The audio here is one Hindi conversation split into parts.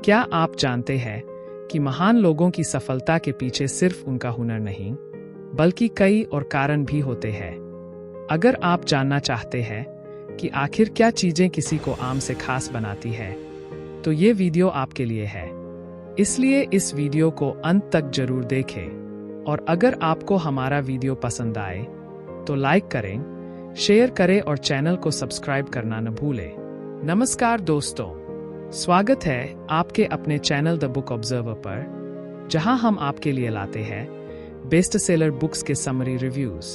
क्या आप जानते हैं कि महान लोगों की सफलता के पीछे सिर्फ उनका हुनर नहीं, बल्कि कई और कारण भी होते हैं। अगर आप जानना चाहते हैं कि आखिर क्या चीजें किसी को आम से खास बनाती है, तो ये वीडियो आपके लिए है। इसलिए इस वीडियो को अंत तक जरूर देखें और अगर आपको हमारा वीडियो पसंद आए तो लाइक करें, शेयर करें और चैनल को सब्सक्राइब करना न भूलें। नमस्कार दोस्तों, स्वागत है आपके अपने चैनल द बुक ऑब्जर्वर पर, जहां हम आपके लिए लाते हैं बेस्ट सेलर बुक्स के समरी रिव्यूज।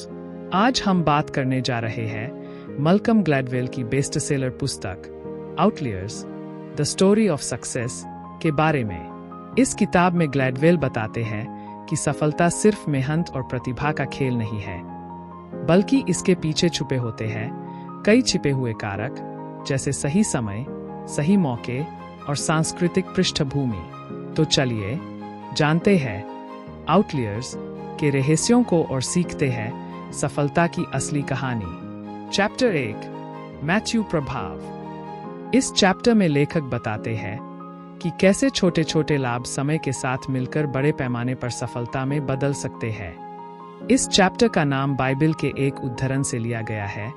आज हम बात करने जा रहे हैं मलकम ग्लैडवेल की बेस्ट सेलर पुस्तक आउटलियर्स द स्टोरी ऑफ सक्सेस के बारे में। इस किताब में ग्लैडवेल बताते हैं कि सफलता सिर्फ मेहनत और प्रतिभा का खेल नहीं है, बल्कि इसके पीछे छुपे होते हैं कई छिपे हुए कारक, जैसे सही समय, सही मौके और सांस्कृतिक पृष्ठभूमि। तो चलिए जानते हैं आउटलियर्स के रहस्यों को और सीखते हैं सफलता की असली कहानी। चैप्टर 1, मैथ्यू प्रभाव। इस चैप्टर में लेखक बताते हैं कि कैसे छोटे छोटे लाभ समय के साथ मिलकर बड़े पैमाने पर सफलता में बदल सकते हैं। इस चैप्टर का नाम बाइबल के एक उद्धरण से लिया गया है,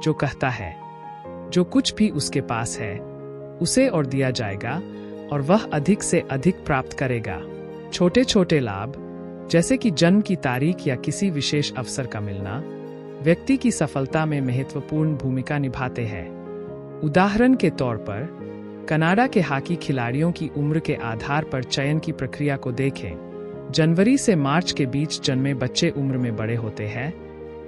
जो कहता है, जो कुछ भी उसके पास है उसे और दिया जाएगा और वह अधिक से अधिक प्राप्त करेगा। छोटे छोटे लाभ, जैसे कि जन्म की तारीख या किसी विशेष अवसर का मिलना, व्यक्ति की सफलता में महत्वपूर्ण भूमिका निभाते हैं। उदाहरण के तौर पर कनाडा के हॉकी खिलाड़ियों की उम्र के आधार पर चयन की प्रक्रिया को देखें। जनवरी से मार्च के बीच जन्मे बच्चे उम्र में बड़े होते हैं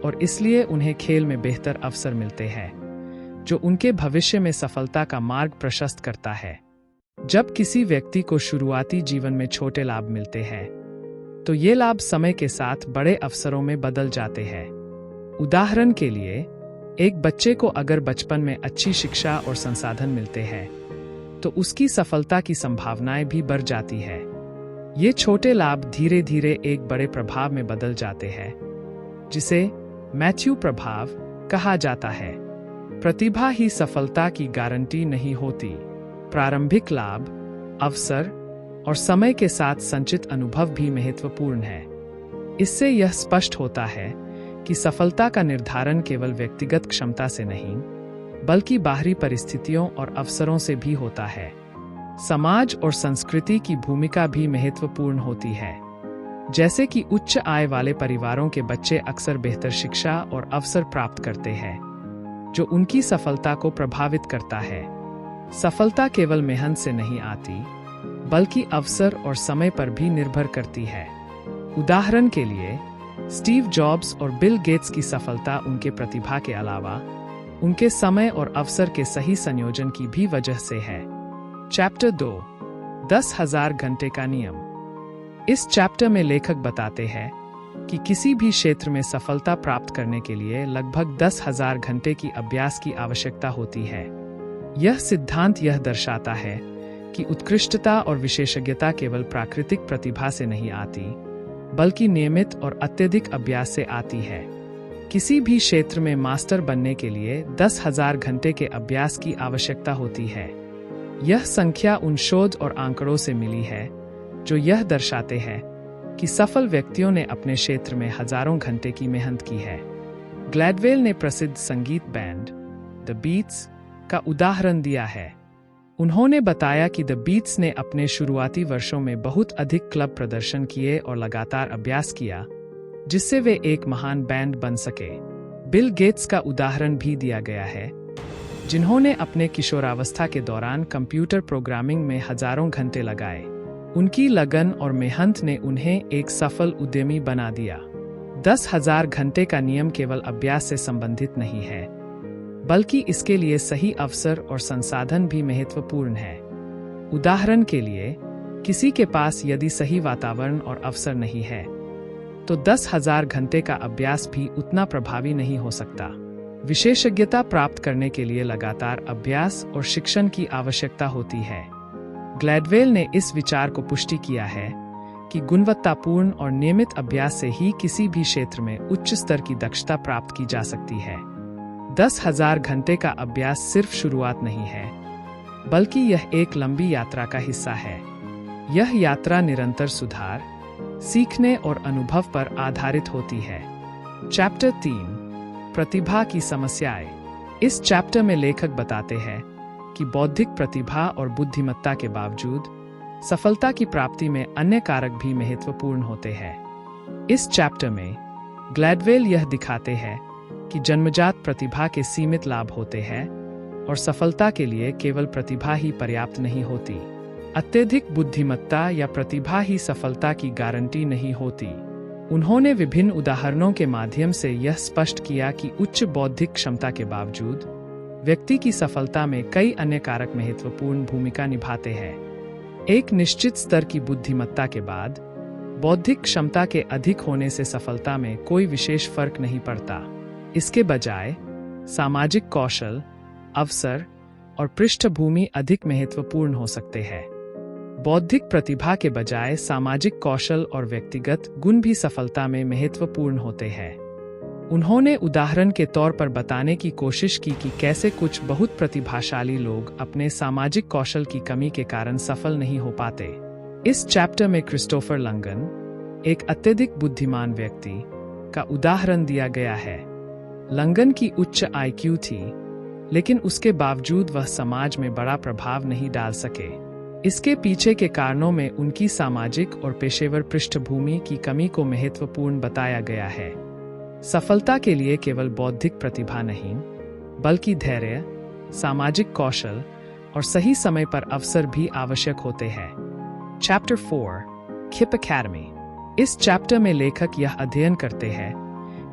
और इसलिए उन्हें खेल में बेहतर अवसर मिलते हैं, जो उनके भविष्य में सफलता का मार्ग प्रशस्त करता है। जब किसी व्यक्ति को शुरुआती जीवन में छोटे लाभ मिलते हैं, तो ये लाभ समय के साथ बड़े अवसरों में बदल जाते हैं। उदाहरण के लिए, एक बच्चे को अगर बचपन में अच्छी शिक्षा और संसाधन मिलते हैं, तो उसकी सफलता की संभावनाएं भी बढ़ जाती है। ये छोटे लाभ धीरे धीरे एक बड़े प्रभाव में बदल जाते हैं, जिसे मैथ्यू प्रभाव कहा जाता है। प्रतिभा ही सफलता की गारंटी नहीं होती। प्रारंभिक लाभ, अवसर और समय के साथ संचित अनुभव भी महत्वपूर्ण है। इससे यह स्पष्ट होता है कि सफलता का निर्धारण केवल व्यक्तिगत क्षमता से नहीं, बल्कि बाहरी परिस्थितियों और अवसरों से भी होता है। समाज और संस्कृति की भूमिका भी महत्वपूर्ण होती है, जैसे कि उच्च आय वाले परिवारों के बच्चे अक्सर बेहतर शिक्षा और अवसर प्राप्त करते हैं, जो उनकी सफलता को प्रभावित करता है। सफलता केवल मेहनत से नहीं आती, बल्कि अवसर और समय पर भी निर्भर करती है। उदाहरण के लिए, स्टीव जॉब्स और बिल गेट्स की सफलता उनके प्रतिभा के अलावा उनके समय और अवसर के सही संयोजन की भी वजह से है। चैप्टर 2, 10,000 घंटे का नियम। इस चैप्टर में लेखक बताते हैं कि किसी भी क्षेत्र में सफलता प्राप्त करने के लिए लगभग 10,000 घंटे की अभ्यास की आवश्यकता होती है। यह सिद्धांत यह दर्शाता है कि उत्कृष्टता और विशेषज्ञता केवल प्राकृतिक प्रतिभा से नहीं आती, बल्कि नियमित और अत्यधिक अभ्यास से आती है। किसी भी क्षेत्र में मास्टर बनने के लिए 10,000 घंटे के अभ्यास की आवश्यकता होती है। यह संख्या उन शोध और आंकड़ों से मिली है जो यह दर्शाते हैं कि सफल व्यक्तियों ने अपने क्षेत्र में हजारों घंटे की मेहनत की है। ग्लैडवेल ने प्रसिद्ध संगीत बैंड द बीट्स का उदाहरण दिया है। उन्होंने बताया कि द बीट्स ने अपने शुरुआती वर्षों में बहुत अधिक क्लब प्रदर्शन किए और लगातार अभ्यास किया, जिससे वे एक महान बैंड बन सके। बिल गेट्स का उदाहरण भी दिया गया है, जिन्होंने अपने किशोरावस्था के दौरान कंप्यूटर प्रोग्रामिंग में हजारों घंटे लगाए। उनकी लगन और मेहनत ने उन्हें एक सफल उद्यमी बना दिया। 10,000 घंटे का नियम केवल अभ्यास से संबंधित नहीं है, बल्कि इसके लिए सही अवसर और संसाधन भी महत्वपूर्ण है। उदाहरण के लिए, किसी के पास यदि सही वातावरण और अवसर नहीं है, तो 10,000 घंटे का अभ्यास भी उतना प्रभावी नहीं हो सकता। विशेषज्ञता प्राप्त करने के लिए लगातार अभ्यास और शिक्षण की आवश्यकता होती है। ग्लैडवेल ने इस विचार को पुष्टि किया है कि गुणवत्तापूर्ण और नियमित अभ्यास से ही किसी भी क्षेत्र में उच्च स्तर की दक्षता प्राप्त की जा सकती है। 10,000 घंटे का अभ्यास सिर्फ शुरुआत नहीं है, बल्कि यह एक लंबी यात्रा का हिस्सा है। यह यात्रा निरंतर सुधार, सीखने और अनुभव पर आधारित होती है। चैप्टर 3, प्रतिभा की समस्याएं। इस चैप्टर में लेखक बताते हैं कि बौद्धिक प्रतिभा और बुद्धिमत्ता के बावजूद सफलता की प्राप्ति में अन्य कारक भी महत्वपूर्ण होते हैं। इस चैप्टर में ग्लैडवेल यह दिखाते हैं कि जन्मजात प्रतिभा के सीमित लाभ होते हैं और सफलता के लिए केवल प्रतिभा ही पर्याप्त नहीं होती। अत्यधिक बुद्धिमत्ता या प्रतिभा ही सफलता की गारंटी नहीं होती। उन्होंने विभिन्न उदाहरणों के माध्यम से यह स्पष्ट किया कि उच्च बौद्धिक क्षमता के बावजूद व्यक्ति की सफलता में कई अन्य कारक महत्वपूर्ण भूमिका निभाते हैं। एक निश्चित स्तर की बुद्धिमत्ता के बाद बौद्धिक क्षमता के अधिक होने से सफलता में कोई विशेष फर्क नहीं पड़ता। इसके बजाय सामाजिक कौशल, अवसर और पृष्ठभूमि अधिक महत्वपूर्ण हो सकते हैं। बौद्धिक प्रतिभा के बजाय सामाजिक कौशल और व्यक्तिगत गुण भी सफलता में महत्वपूर्ण होते हैं। उन्होंने उदाहरण के तौर पर बताने की कोशिश की कि कैसे कुछ बहुत प्रतिभाशाली लोग अपने सामाजिक कौशल की कमी के कारण सफल नहीं हो पाते। इस चैप्टर में क्रिस्टोफर लंगन, एक अत्यधिक बुद्धिमान व्यक्ति, का उदाहरण दिया गया है। लंगन की उच्च IQ थी, लेकिन उसके बावजूद वह समाज में बड़ा प्रभाव नहीं डाल सके। इसके पीछे के कारणों में उनकी सामाजिक और पेशेवर पृष्ठभूमि की कमी को महत्वपूर्ण बताया गया है। सफलता के लिए केवल बौद्धिक प्रतिभा नहीं, बल्कि धैर्य, सामाजिक कौशल और सही समय पर अवसर भी आवश्यक होते हैं। चैप्टर 4, किप एकेडमी। इस चैप्टर में लेखक यह अध्ययन करते हैं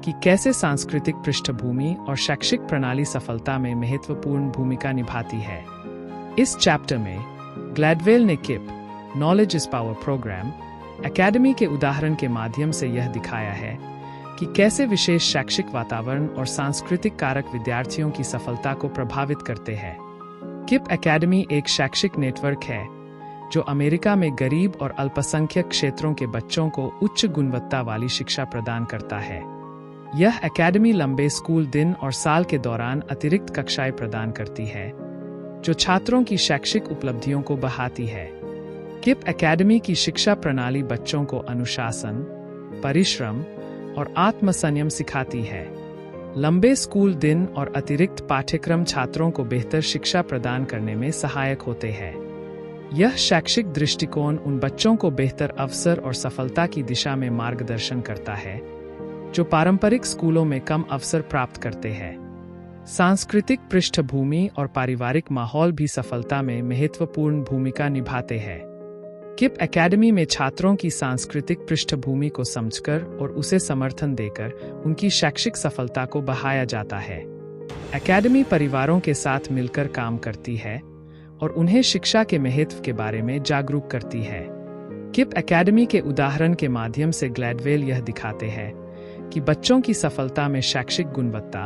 कि कैसे सांस्कृतिक पृष्ठभूमि और शैक्षिक प्रणाली सफलता में महत्वपूर्ण भूमिका निभाती है। इस चैप्टर में ग्लैडवेल ने KIPP, knowledge is power program, academy के उदाहरण के माध्यम से यह दिखाया है कि कैसे विशेष शैक्षिक वातावरण और सांस्कृतिक कारक विद्यार्थियों की सफलता को प्रभावित करते हैं। किप एकेडमी एक शैक्षिक नेटवर्क है जो अमेरिका में गरीब और अल्पसंख्यक क्षेत्रों के बच्चों को उच्च गुणवत्ता वाली शिक्षा प्रदान करता है। यह एकेडमी लंबे स्कूल दिन और साल के दौरान अतिरिक्त कक्षाएं प्रदान करती है, जो छात्रों की शैक्षिक उपलब्धियों को बढ़ाती है। किप एकेडमी की शिक्षा प्रणाली बच्चों को अनुशासन, परिश्रम और आत्मसंयम सिखाती है। लंबे स्कूल दिन और अतिरिक्त पाठ्यक्रम छात्रों को बेहतर शिक्षा प्रदान करने में सहायक होते हैं। यह शैक्षिक दृष्टिकोण उन बच्चों को बेहतर अवसर और सफलता की दिशा में मार्गदर्शन करता है, जो पारंपरिक स्कूलों में कम अवसर प्राप्त करते हैं। सांस्कृतिक पृष्ठभूमि और पारिवारिक माहौल भी सफलता में महत्वपूर्ण भूमिका निभाते हैं। किप एकेडमी में छात्रों की सांस्कृतिक पृष्ठभूमि को समझकर और उसे समर्थन देकर उनकी शैक्षिक सफलता को बढ़ाया जाता है। एकेडमी परिवारों के साथ मिलकर काम करती है और उन्हें शिक्षा के महत्व के बारे में जागरूक करती है। किप एकेडमी के उदाहरण के माध्यम से ग्लैडवेल यह दिखाते हैं कि बच्चों की सफलता में शैक्षिक गुणवत्ता,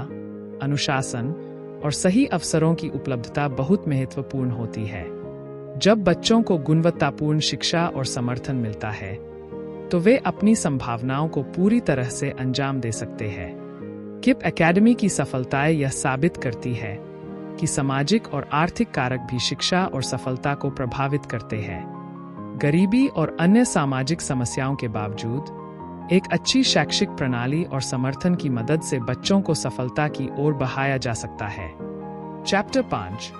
अनुशासन और सही अवसरों की उपलब्धता बहुत महत्वपूर्ण होती है। जब बच्चों को गुणवत्तापूर्ण शिक्षा और समर्थन मिलता है, तो वे अपनी संभावनाओं को पूरी तरह से अंजाम दे सकते हैं। किप एकेडमी की सफलताएं यह साबित करती है कि सामाजिक और आर्थिक कारक भी शिक्षा और सफलता को प्रभावित करते हैं। गरीबी और अन्य सामाजिक समस्याओं के बावजूद एक अच्छी शैक्षिक प्रणाली और समर्थन की मदद से बच्चों को सफलता की ओर बढ़ाया जा सकता है। चैप्टर 5,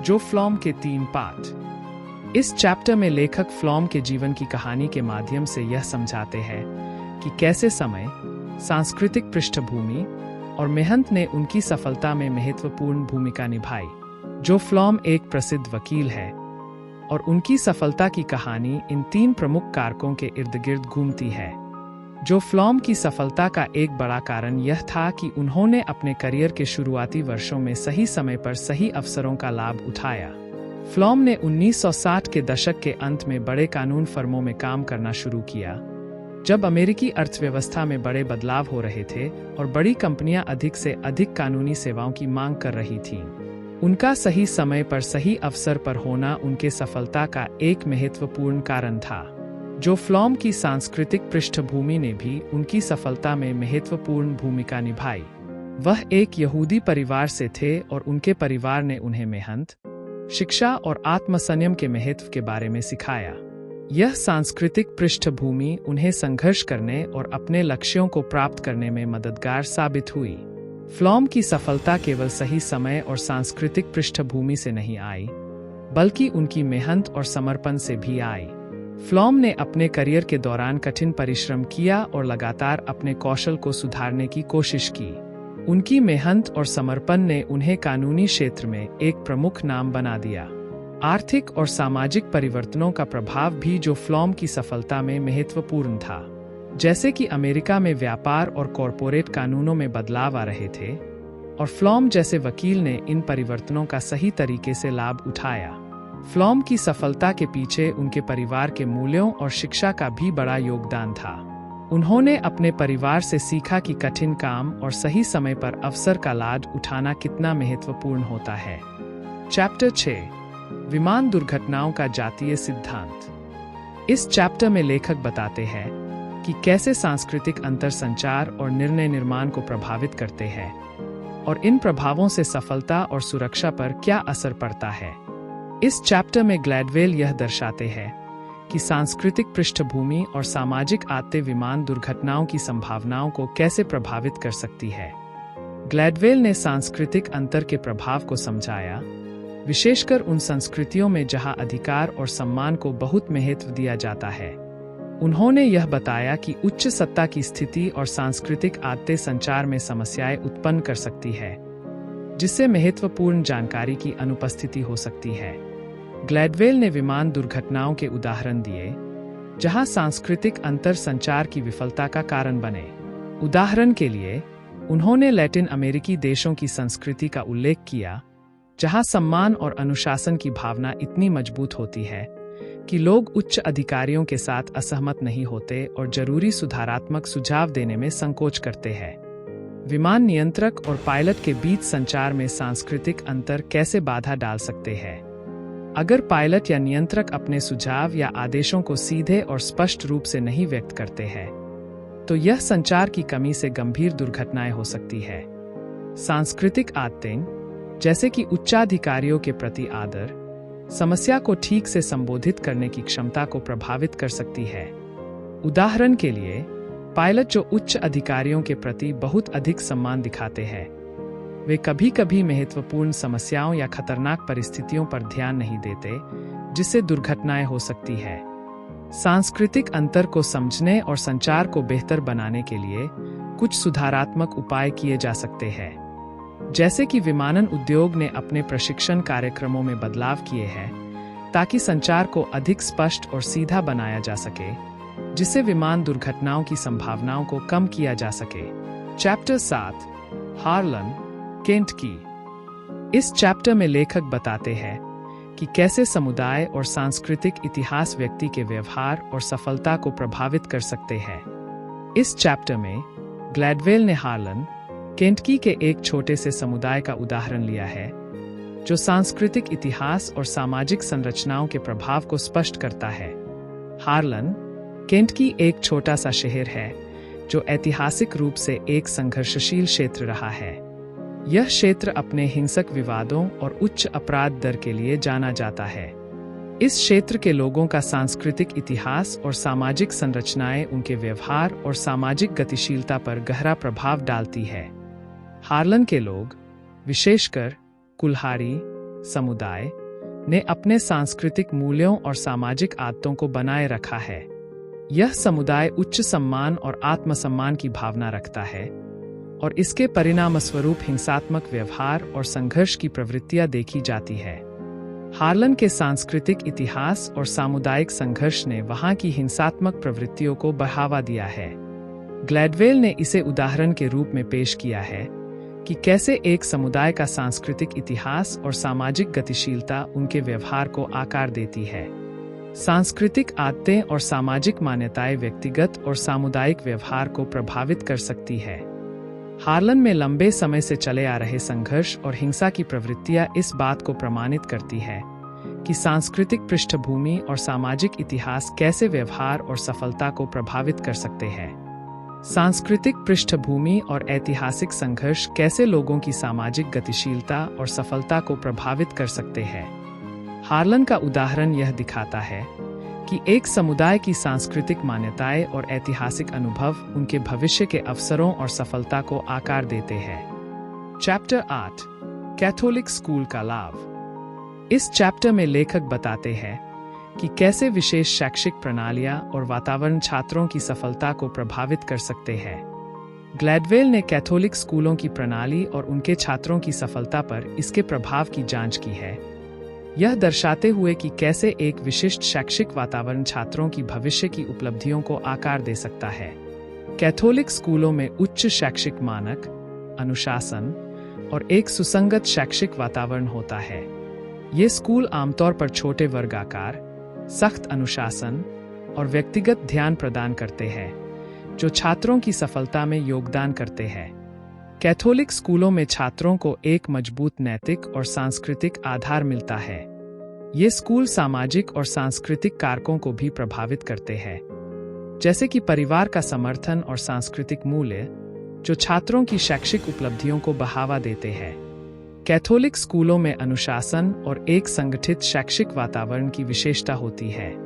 जो फ्लॉम के 3 पाठ। इस चैप्टर में लेखक फ्लॉम के जीवन की कहानी के माध्यम से यह समझाते हैं कि कैसे समय, सांस्कृतिक पृष्ठभूमि और मेहनत ने उनकी सफलता में महत्वपूर्ण भूमिका निभाई। जो फ्लॉम एक प्रसिद्ध वकील है और उनकी सफलता की कहानी इन 3 प्रमुख कारकों के इर्द गिर्द घूमती है। जो फ्लॉम की सफलता का एक बड़ा कारण यह था कि उन्होंने अपने करियर के शुरुआती वर्षों में सही समय पर सही अवसरों का लाभ उठाया। फ्लॉम ने 1960 के दशक के अंत में बड़े कानून फर्मों में काम करना शुरू किया, जब अमेरिकी अर्थव्यवस्था में बड़े बदलाव हो रहे थे और बड़ी कंपनियां अधिक से अधिक कानूनी सेवाओं की मांग कर रही थीं। उनका सही समय पर सही अवसर पर होना उनके सफलता का एक महत्वपूर्ण कारण था। जो फ्लॉम की सांस्कृतिक पृष्ठभूमि ने भी उनकी सफलता में महत्वपूर्ण भूमिका निभाई। वह एक यहूदी परिवार से थे और उनके परिवार ने उन्हें मेहनत, शिक्षा और आत्मसंयम के महत्व के बारे में सिखाया। यह सांस्कृतिक पृष्ठभूमि उन्हें संघर्ष करने और अपने लक्ष्यों को प्राप्त करने में मददगार साबित हुई। फ्लॉम की सफलता केवल सही समय और सांस्कृतिक पृष्ठभूमि से नहीं आई, बल्कि उनकी मेहनत और समर्पण से भी आई। फ्लॉम ने अपने करियर के दौरान कठिन परिश्रम किया और लगातार अपने कौशल को सुधारने की कोशिश की। उनकी मेहनत और समर्पण ने उन्हें कानूनी क्षेत्र में एक प्रमुख नाम बना दिया। आर्थिक और सामाजिक परिवर्तनों का प्रभाव भी जो फ्लॉम की सफलता में महत्वपूर्ण था, जैसे कि अमेरिका में व्यापार और कॉरपोरेट कानूनों में बदलाव आ रहे थे, और फ्लॉम जैसे वकील ने इन परिवर्तनों का सही तरीके से लाभ उठाया। फ्लॉम की सफलता के पीछे उनके परिवार के मूल्यों और शिक्षा का भी बड़ा योगदान था। उन्होंने अपने परिवार से सीखा कि कठिन काम और सही समय पर अवसर का लाभ उठाना कितना महत्वपूर्ण होता है। चैप्टर 6, विमान दुर्घटनाओं का जातीय सिद्धांत। इस चैप्टर में लेखक बताते हैं कि कैसे सांस्कृतिक अंतर संचार और निर्णय निर्माण को प्रभावित करते हैं, और इन प्रभावों से सफलता और सुरक्षा पर क्या असर पड़ता है। इस चैप्टर में ग्लैडवेल यह दर्शाते हैं कि सांस्कृतिक पृष्ठभूमि और सामाजिक आदतें विमान दुर्घटनाओं की संभावनाओं को कैसे प्रभावित कर सकती है। ग्लैडवेल ने सांस्कृतिक अंतर के प्रभाव को समझाया, विशेषकर उन संस्कृतियों में जहां अधिकार और सम्मान को बहुत महत्व दिया जाता है। उन्होंने यह बताया कि उच्च सत्ता की स्थिति और सांस्कृतिक आदतें संचार में समस्याएं उत्पन्न कर सकती है, जिससे महत्वपूर्ण जानकारी की अनुपस्थिति हो सकती है। ग्लैडवेल ने विमान दुर्घटनाओं के उदाहरण दिए जहां सांस्कृतिक अंतर संचार की विफलता का कारण बने। उदाहरण के लिए, उन्होंने लैटिन अमेरिकी देशों की संस्कृति का उल्लेख किया जहां सम्मान और अनुशासन की भावना इतनी मजबूत होती है कि लोग उच्च अधिकारियों के साथ असहमत नहीं होते और जरूरी सुधारात्मक सुझाव देने में संकोच करते हैं। विमान नियंत्रक और पायलट के बीच संचार में सांस्कृतिक अंतर कैसे बाधा डाल सकते हैं। अगर पायलट या नियंत्रक अपने सुझाव या आदेशों को सीधे और स्पष्ट रूप से नहीं व्यक्त करते हैं, तो यह संचार की कमी से गंभीर दुर्घटनाएं हो सकती है। सांस्कृतिक आदतें, जैसे कि उच्चाधिकारियों के प्रति आदर, समस्या को ठीक से संबोधित करने की क्षमता को प्रभावित कर सकती है। उदाहरण के लिए, पायलट जो उच्च अधिकारियों के प्रति बहुत अधिक सम्मान दिखाते हैं, वे कभी कभी महत्वपूर्ण समस्याओं या खतरनाक परिस्थितियों पर ध्यान नहीं देते, जिससे दुर्घटनाएं हो सकती है। सांस्कृतिक अंतर को समझने और संचार को बेहतर बनाने के लिए कुछ सुधारात्मक उपाय किए जा सकते हैं, जैसे कि विमानन उद्योग ने अपने प्रशिक्षण कार्यक्रमों में बदलाव किए हैं ताकि संचार को अधिक स्पष्ट और सीधा बनाया जा सके, जिससे विमान दुर्घटनाओं की संभावनाओं को कम किया जा सके। Chapter 7, Harlan, Kentucky. इस चैप्टर में लेखक बताते हैं कि कैसे समुदाय और सांस्कृतिक इतिहास व्यक्ति के व्यवहार और सफलता को प्रभावित कर सकते हैं। इस चैप्टर में ग्लैडवेल ने हार्लन, केंटकी के एक छोटे से समुदाय का उदाहरण लिया है, जो सांस्कृतिक इतिहास और सामाजिक संरचनाओं के प्रभाव को स्पष्ट करता है। हार्लन, केंटकी एक छोटा सा शहर है जो ऐतिहासिक रूप से एक संघर्षशील क्षेत्र रहा है। यह क्षेत्र अपने हिंसक विवादों और उच्च अपराध दर के लिए जाना जाता है। इस क्षेत्र के लोगों का सांस्कृतिक इतिहास और सामाजिक संरचनाएं उनके व्यवहार और सामाजिक गतिशीलता पर गहरा प्रभाव डालती है। हार्लन के लोग, विशेषकर कुल्हाड़ी समुदाय, ने अपने सांस्कृतिक मूल्यों और सामाजिक आदतों को बनाए रखा है। यह समुदाय उच्च सम्मान और आत्मसम्मान की भावना रखता है, और इसके परिणामस्वरूप हिंसात्मक व्यवहार और संघर्ष की प्रवृत्तियां देखी जाती है। हार्लन के सांस्कृतिक इतिहास और सामुदायिक संघर्ष ने वहां की हिंसात्मक प्रवृत्तियों को बढ़ावा दिया है। ग्लैडवेल ने इसे उदाहरण के रूप में पेश किया है कि कैसे एक समुदाय का सांस्कृतिक इतिहास और सामाजिक गतिशीलता उनके व्यवहार को आकार देती है। सांस्कृतिक आदतें और सामाजिक मान्यताएं व्यक्तिगत और सामुदायिक व्यवहार को प्रभावित कर सकती है। हार्लन में लंबे समय से चले आ रहे संघर्ष और हिंसा की प्रवृत्तियां इस बात को प्रमाणित करती है कि सांस्कृतिक पृष्ठभूमि और सामाजिक इतिहास कैसे व्यवहार और सफलता को प्रभावित कर सकते हैं। सांस्कृतिक पृष्ठभूमि और ऐतिहासिक संघर्ष कैसे लोगों की सामाजिक गतिशीलता और सफलता को प्रभावित कर सकते हैं। हार्लन का उदाहरण यह दिखाता है कि एक समुदाय की सांस्कृतिक मान्यताएं और ऐतिहासिक अनुभव उनके भविष्य के अवसरों और सफलता को आकार देते हैं। चैप्टर 8 कैथोलिक स्कूल का लाभ। इस चैप्टर में लेखक बताते हैं कि कैसे विशेष शैक्षिक प्रणालियां और वातावरण छात्रों की सफलता को प्रभावित कर सकते हैं। ग्लैडवेल ने कैथोलिक स्कूलों की प्रणाली और उनके छात्रों की सफलता पर इसके प्रभाव की जांच की है, यह दर्शाते हुए कि कैसे एक विशिष्ट शैक्षिक वातावरण छात्रों की भविष्य की उपलब्धियों को आकार दे सकता है। कैथोलिक स्कूलों में उच्च शैक्षिक मानक, अनुशासन और एक सुसंगत शैक्षिक वातावरण होता है। ये स्कूल आमतौर पर छोटे वर्ग आकार, सख्त अनुशासन और व्यक्तिगत ध्यान प्रदान करते हैं, जो छात्रों की सफलता में योगदान करते हैं। कैथोलिक स्कूलों में छात्रों को एक मजबूत नैतिक और सांस्कृतिक आधार मिलता है। ये स्कूल सामाजिक और सांस्कृतिक कारकों को भी प्रभावित करते हैं, जैसे कि परिवार का समर्थन और सांस्कृतिक मूल्य, जो छात्रों की शैक्षिक उपलब्धियों को बढ़ावा देते हैं। कैथोलिक स्कूलों में अनुशासन और एक संगठित शैक्षिक वातावरण की विशेषता होती है।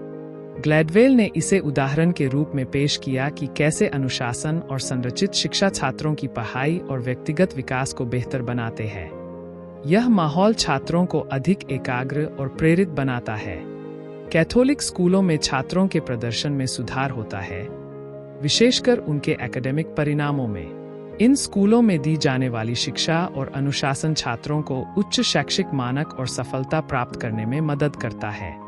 ग्लैडवेल ने इसे उदाहरण के रूप में पेश किया कि कैसे अनुशासन और संरचित शिक्षा छात्रों की पढ़ाई और व्यक्तिगत विकास को बेहतर बनाते हैं। यह माहौल छात्रों को अधिक एकाग्र और प्रेरित बनाता है। कैथोलिक स्कूलों में छात्रों के प्रदर्शन में सुधार होता है, विशेषकर उनके एकेडमिक परिणामों में। इन स्कूलों में दी जाने वाली शिक्षा और अनुशासन छात्रों को उच्च शैक्षिक मानक और सफलता प्राप्त करने में मदद करता है।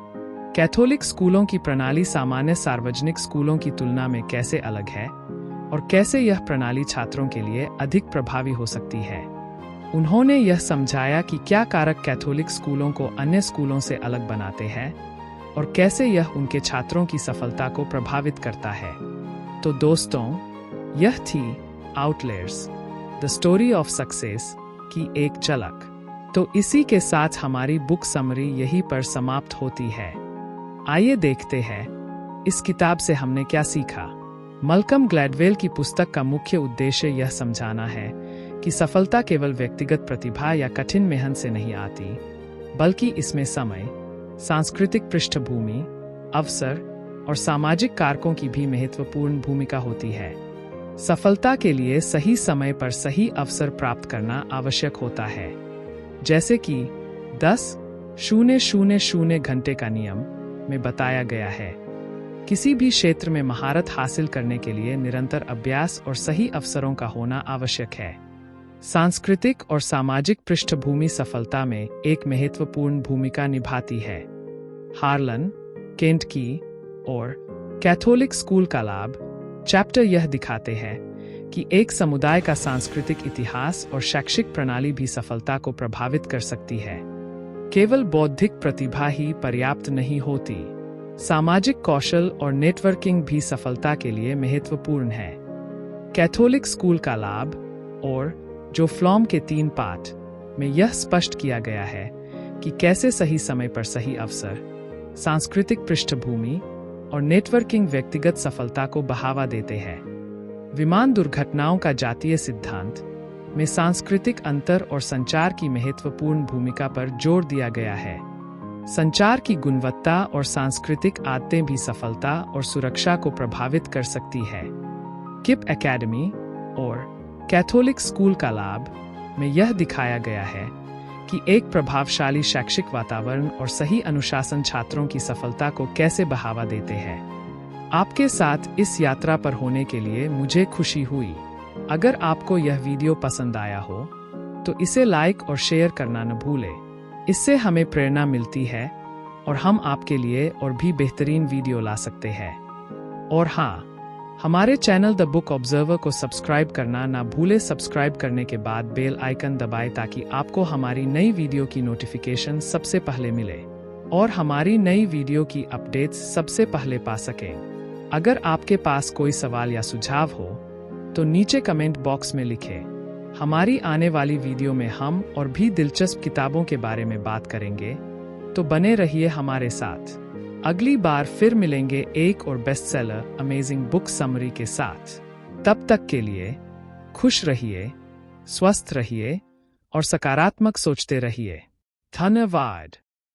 कैथोलिक स्कूलों की प्रणाली सामान्य सार्वजनिक स्कूलों की तुलना में कैसे अलग है और कैसे यह प्रणाली छात्रों के लिए अधिक प्रभावी हो सकती है। उन्होंने यह समझाया कि क्या कारक कैथोलिक स्कूलों को अन्य स्कूलों से अलग बनाते हैं और कैसे यह उनके छात्रों की सफलता को प्रभावित करता है। तो दोस्तों, यह थी आउटलेयर्स, द स्टोरी ऑफ सक्सेस की एक झलक। तो इसी के साथ हमारी बुक समरी यहीं पर समाप्त होती है। आइए देखते हैं इस किताब से हमने क्या सीखा। मलकम ग्लैडवेल की पुस्तक का मुख्य उद्देश्य यह समझाना है कि सफलता केवल व्यक्तिगत प्रतिभा या कठिन मेहनत से नहीं आती, बल्कि इसमें समय, सांस्कृतिक पृष्ठभूमि, अवसर और सामाजिक कारकों की भी महत्वपूर्ण भूमिका होती है। सफलता के लिए सही समय पर सही अवसर प्राप्त करना आवश्यक होता है, जैसे कि 10-0-0 घंटे का नियम में बताया गया है। किसी भी क्षेत्र में महारत हासिल करने के लिए निरंतर अभ्यास और सही अवसरों का होना आवश्यक है। सांस्कृतिक और सामाजिक पृष्ठभूमि सफलता में एक महत्वपूर्ण भूमिका निभाती है। हार्लन, केंटकी और कैथोलिक स्कूल का लाभ चैप्टर यह दिखाते हैं कि एक समुदाय का सांस्कृतिक इतिहास और शैक्षिक प्रणाली भी सफलता को प्रभावित कर सकती है। केवल बौद्धिक प्रतिभा ही पर्याप्त नहीं होती, सामाजिक कौशल और नेटवर्किंग भी सफलता के लिए महत्वपूर्ण है। कैथोलिक स्कूल का लाभ और जो फ्लॉम के 3 पाठ में यह स्पष्ट किया गया है कि कैसे सही समय पर सही अवसर, सांस्कृतिक पृष्ठभूमि और नेटवर्किंग व्यक्तिगत सफलता को बढ़ावा देते हैं। विमान दुर्घटनाओं का जातीय सिद्धांत में सांस्कृतिक अंतर और संचार की महत्वपूर्ण भूमिका पर जोर दिया गया है। संचार की गुणवत्ता और सांस्कृतिक आदतें भी सफलता और सुरक्षा को प्रभावित कर सकती है। किप एकेडमी और कैथोलिक स्कूल का लाभ में यह दिखाया गया है कि एक प्रभावशाली शैक्षिक वातावरण और सही अनुशासन छात्रों की सफलता को कैसे बढ़ावा देते हैं। आपके साथ इस यात्रा पर होने के लिए मुझे खुशी हुई। अगर आपको यह वीडियो पसंद आया हो तो इसे लाइक और शेयर करना न भूलें। इससे हमें प्रेरणा मिलती है और हम आपके लिए और भी बेहतरीन वीडियो ला सकते हैं। और हाँ, हमारे चैनल द बुक ऑब्जर्वर को सब्सक्राइब करना ना भूलें। सब्सक्राइब करने के बाद बेल आइकन दबाएं ताकि आपको हमारी नई वीडियो की नोटिफिकेशन सबसे पहले मिले और हमारी नई वीडियो की अपडेट्स सबसे पहले पा सकें। अगर आपके पास कोई सवाल या सुझाव हो तो नीचे कमेंट बॉक्स में लिखें। हमारी आने वाली वीडियो में हम और भी दिलचस्प किताबों के बारे में बात करेंगे, तो बने रहिए हमारे साथ। अगली बार फिर मिलेंगे एक और बेस्टसेलर अमेजिंग बुक समरी के साथ। तब तक के लिए खुश रहिए, स्वस्थ रहिए और सकारात्मक सोचते रहिए। धन्यवाद।